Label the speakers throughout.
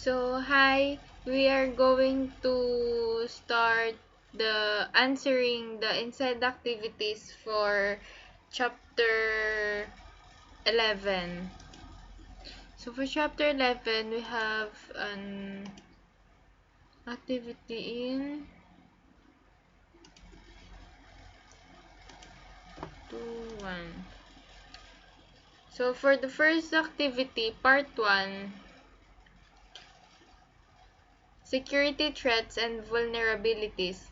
Speaker 1: So, hi, we are going to start the answering the inside activities for chapter 11. So, for chapter 11, we have an activity in 2, 1. So, for the first activity, part 1, security threats and vulnerabilities.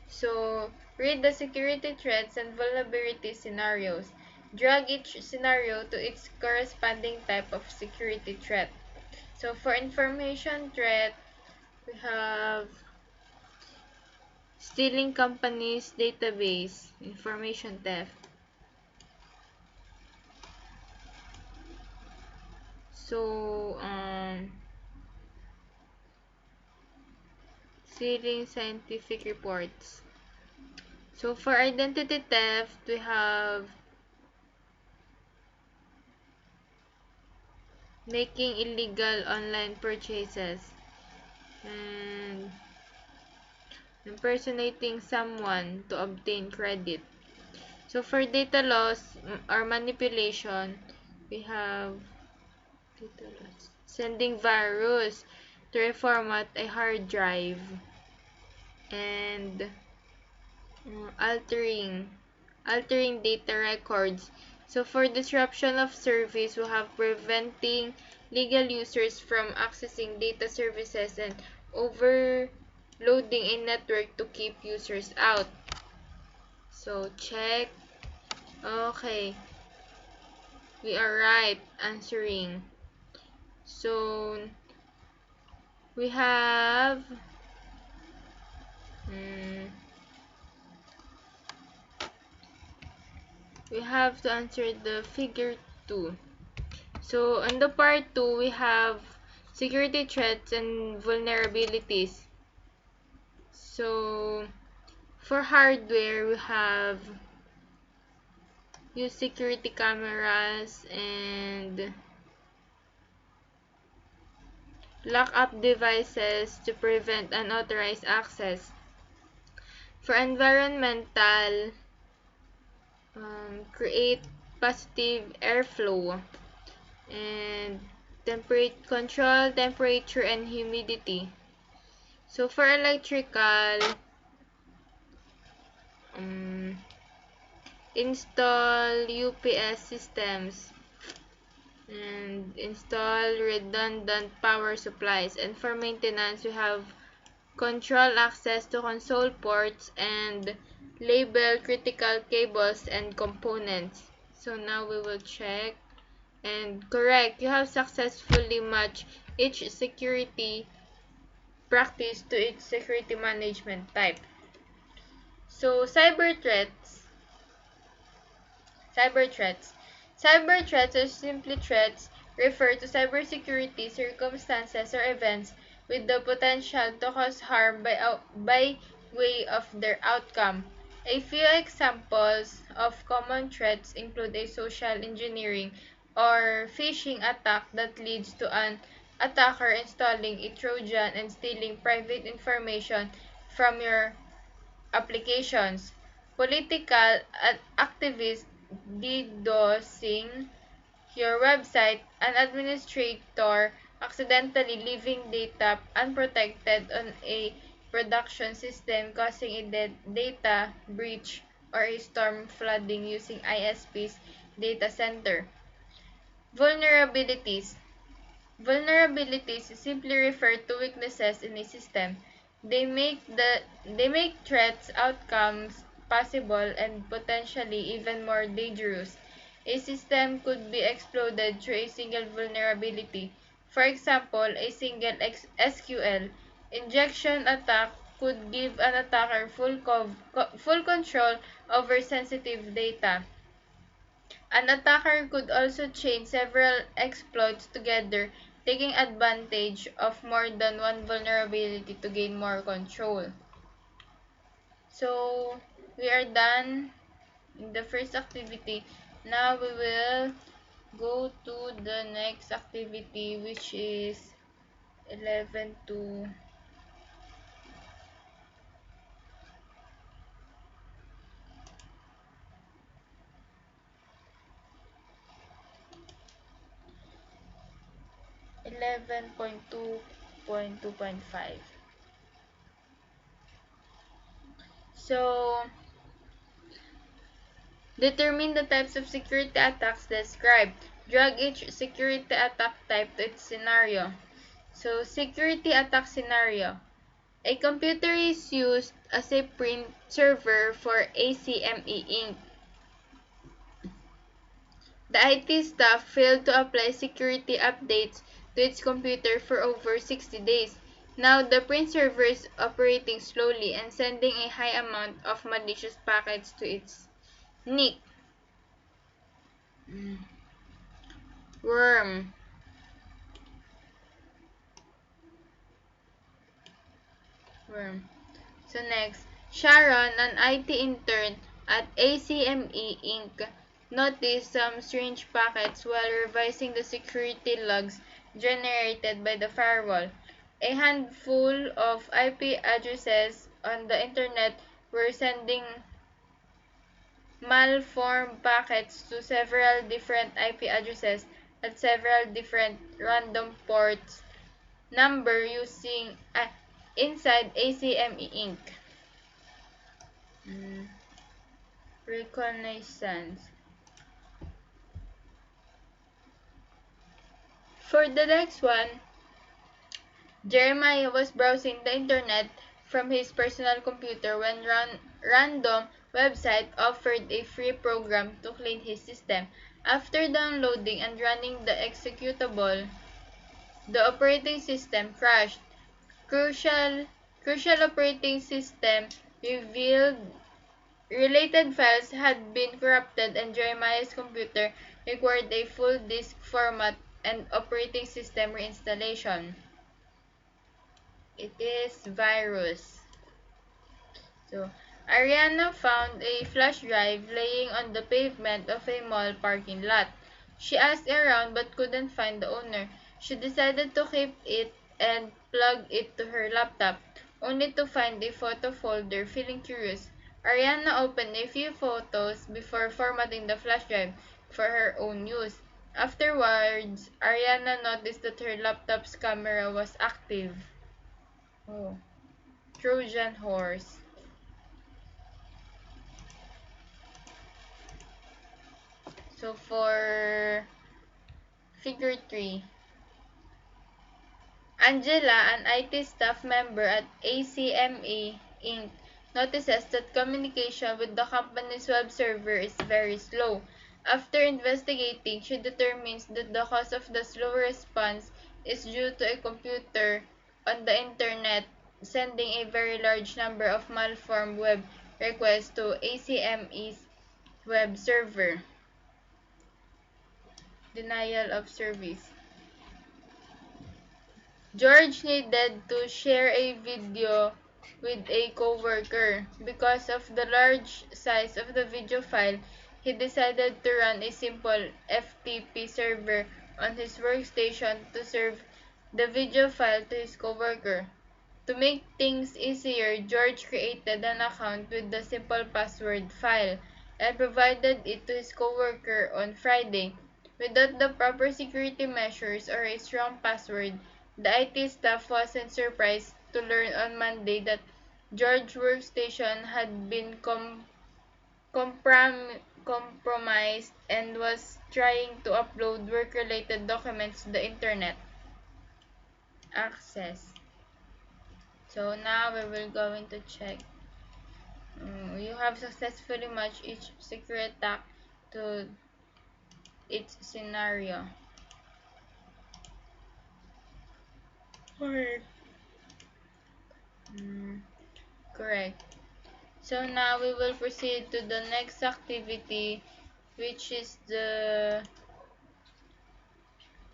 Speaker 1: So, read the security threats and vulnerability scenarios. Drag each scenario to its corresponding type of security threat. So, for information threat, we have stealing company's database, information theft. So, stealing scientific reports. So, for identity theft, we have making illegal online purchases and impersonating someone to obtain credit. So, for data loss or manipulation, we have data loss. Sending virus to reformat a hard drive and altering data records. So, for disruption of service, we have preventing legal users from accessing data services and overloading a network to keep users out. So, check. Okay. We are right answering. So, we have to answer the figure 2. So, on the part 2, we have security threats and vulnerabilities. So, for hardware, we have use security cameras and lock up devices to prevent unauthorized access. For environmental, create positive airflow and control temperature and humidity. So for electrical, install UPS systems and install redundant power supplies. And for maintenance, we have control access to console ports and label critical cables and components. So now we will check. And correct, you have successfully matched each security practice to its security management type. So cyber threats. Cyber threats are simply threats refer to cybersecurity circumstances or events with the potential to cause harm by way of their outcome. A few examples of common threats include a social engineering or phishing attack that leads to an attacker installing a Trojan and stealing private information from your applications. Political activists DDoSing your website, an administrator accidentally leaving data unprotected on a production system causing a data breach or a storm flooding using ISP's data center. Vulnerabilities. Vulnerabilities simply refer to weaknesses in a system. They make threats outcomes possible and potentially even more dangerous. A system could be exploited through a single vulnerability. For example, a single SQL injection attack could give an attacker full control over sensitive data. An attacker could also chain several exploits together, taking advantage of more than one vulnerability to gain more control. So, we are done in the first activity. Now, we will go to the next activity, which is 11 to 11.2.2.5. So, determine the types of security attacks described. Drag each security attack type to its scenario. So, security attack scenario. A computer is used as a print server for ACME Inc. The IT staff failed to apply security updates to its computer for over 60 days. Now, the print server is operating slowly and sending a high amount of malicious packets to its NIC. Worm. Worm. So next, Sharon, an IT intern at ACME Inc., noticed some strange packets while revising the security logs generated by the firewall. A handful of IP addresses on the internet were sending malformed packets to several different IP addresses at several different random ports number using inside ACME Inc. Reconnaissance. For the next one, Jeremiah was browsing the internet from his personal computer when random website offered a free program to clean his system. After downloading and running the executable, the operating system crashed. Crucial, crucial operating system revealed related files had been corrupted and Jeremiah's computer required a full disk format and operating system reinstallation. It is virus. So, Ariana found a flash drive laying on the pavement of a mall parking lot. She asked around but couldn't find the owner. She decided to keep it and plug it to her laptop, only to find a photo folder. Feeling curious, Ariana opened a few photos before formatting the flash drive for her own use. Afterwards, Ariana noticed that her laptop's camera was active. Oh, Trojan horse. So for figure 3, Angela, an IT staff member at ACME Inc., notices that communication with the company's web server is very slow. After investigating, she determines that the cause of the slow response is due to a computer on the internet sending a very large number of malformed web requests to ACME's web server. Denial of service. George needed to share a video with a coworker. Because of the large size of the video file, he decided to run a simple FTP server on his workstation to serve the video file to his coworker. To make things easier, George created an account with the simple password file and provided it to his coworker on Friday. Without the proper security measures or a strong password, the IT staff wasn't surprised to learn on Monday that George's workstation had been compromised and was trying to upload work-related documents to the internet. Access. So now we will going to check. You have successfully matched each secret attack to its scenario. Correct. Correct. So now we will proceed to the next activity, which is the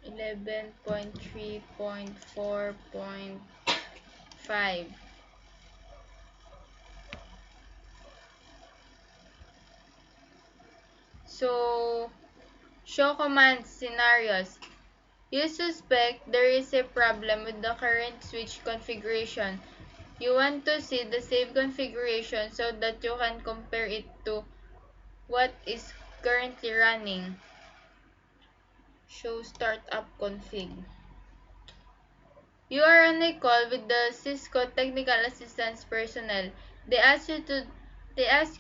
Speaker 1: 11.3.4.5. So, show command scenarios. You suspect there is a problem with the current switch configuration. You want to see the save configuration so that you can compare it to what is currently running. Show startup config. You are on a call with the Cisco Technical Assistance personnel. They ask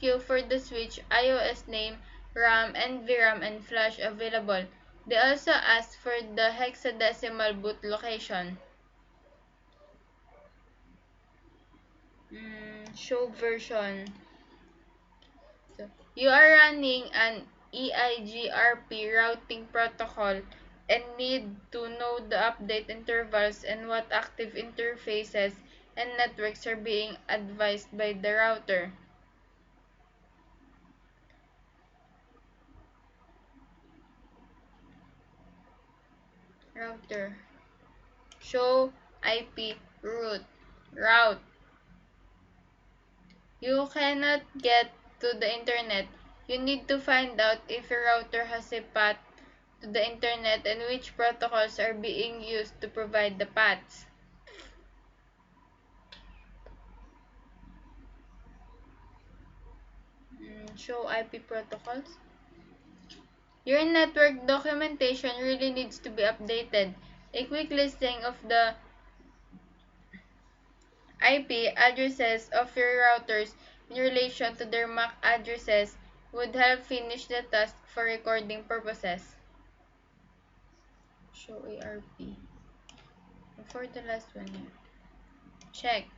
Speaker 1: you for the switch IOS name, RAM, and VRAM and flash available. They also ask for the hexadecimal boot location. Show version. So, you are running an EIGRP routing protocol and need to know the update intervals and what active interfaces and networks are being advised by the router. Router. Show IP route. You cannot get to the internet. You need to find out if your router has a path to the internet and which protocols are being used to provide the paths. Show IP protocols. Your network documentation really needs to be updated. A quick listing of the IP addresses of your routers in relation to their MAC addresses would help finish the task for recording purposes. Show ARP. For the last one here. Check.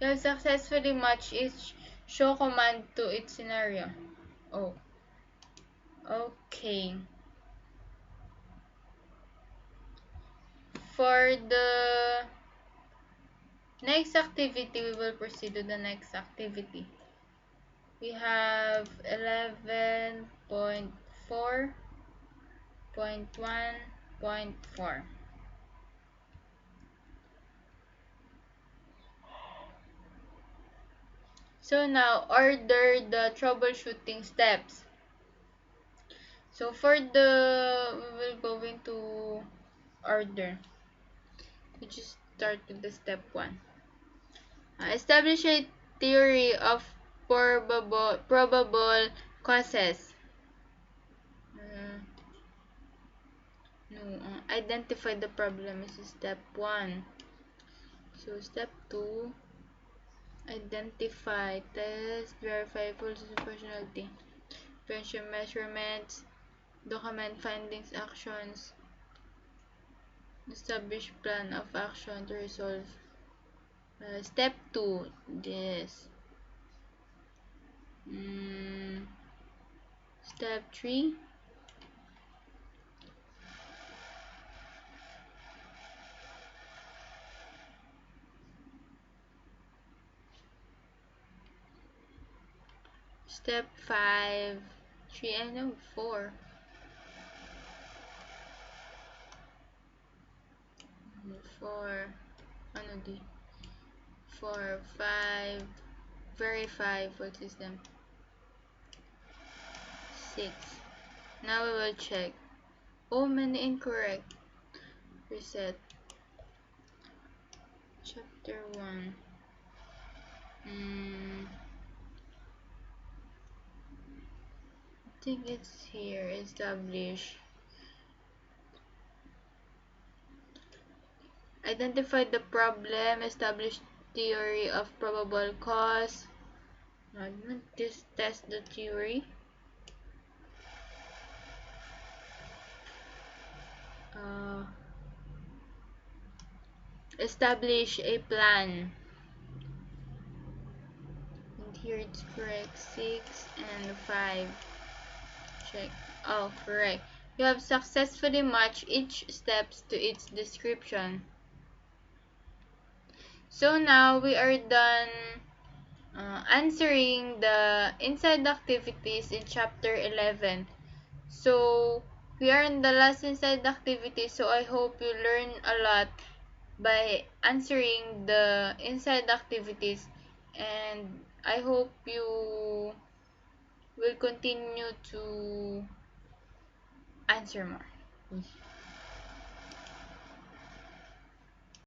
Speaker 1: You have successfully matched each show command to its scenario. Oh. Okay. For the next activity, we will proceed to the next activity. We have 11.4.1.4. So now, order the troubleshooting steps. So for we will go into order. We just start with the step 1. Establish a theory of probable causes. Identify the problem is step 1. So step 2, identify, test, verify full proportionality, differential measurements, document findings, actions, establish plan of action to resolve. Step 2, this. Step 3, step 5, 3, I know 4. 4, ano di? 4, 5, verify full system. 6. Now we will check. Oh, many incorrect. Reset. Chapter 1. I think it's here. Establish. Identify the problem. Establish theory of probable cause. Just test the theory. Establish a plan. And here it's correct. 6 and 5. Check. Oh, correct. You have successfully matched each steps to its description. So now we are done answering the inside activities in chapter 11. So we are in the last inside activity, so I hope you learn a lot by answering the inside activities, and I hope you will continue to answer more.